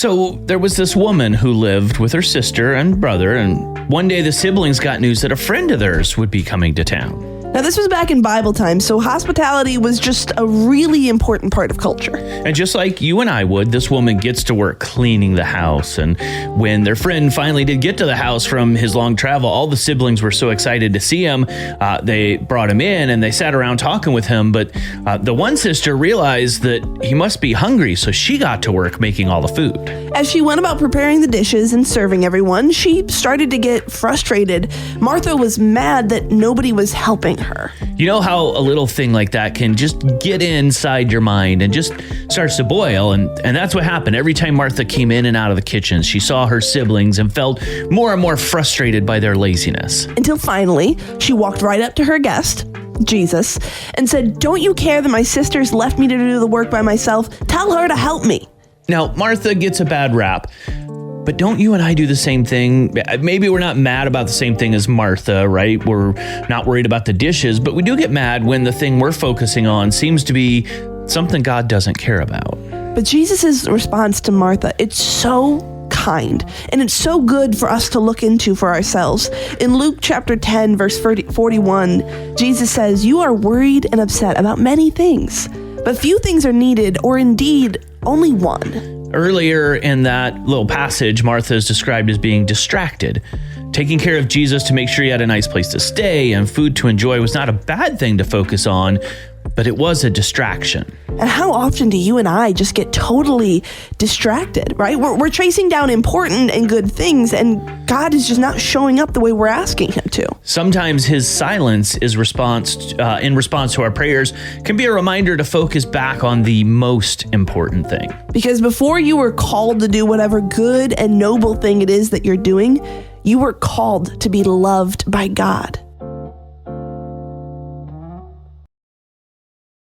So there was this woman who lived with her sister and brother, and one day the siblings got news that a friend of theirs would be coming to town. Now, this was back in Bible times, so hospitality was just a really important part of culture. And just like you and I would, this woman gets to work cleaning the house. And when their friend finally did get to the house from his long travel, all the siblings were so excited to see him. They brought him in and they sat around talking with him. But the one sister realized that he must be hungry, so she got to work making all the food. As she went about preparing the dishes and serving everyone, she started to get frustrated. Martha was mad that nobody was helping her. You know how a little thing like that can just get inside your mind and just starts to boil, and that's what happened. Every time Martha came in and out of the kitchen, she saw her siblings and felt more and more frustrated by their laziness. Until finally, she walked right up to her guest, Jesus, and said, "Don't you care that my sisters left me to do the work by myself? Tell her to help me." Now, Martha gets a bad rap, but don't you and I do the same thing? Maybe we're not mad about the same thing as Martha, right? We're not worried about the dishes, but we do get mad when the thing we're focusing on seems to be something God doesn't care about. But Jesus' response to Martha, it's so kind, and it's so good for us to look into for ourselves. In Luke chapter 10, verse 41, Jesus says, "You are worried and upset about many things, but few things are needed, or indeed only one." Earlier in that little passage, Martha is described as being distracted. Taking care of Jesus to make sure he had a nice place to stay and food to enjoy was not a bad thing to focus on, but it was a distraction. And how often do you and I just get totally distracted, right? We're chasing down important and good things, and God is just not showing up the way we're asking him to. Sometimes his silence is in response to our prayers can be a reminder to focus back on the most important thing. Because before you were called to do whatever good and noble thing it is that you're doing, you were called to be loved by God.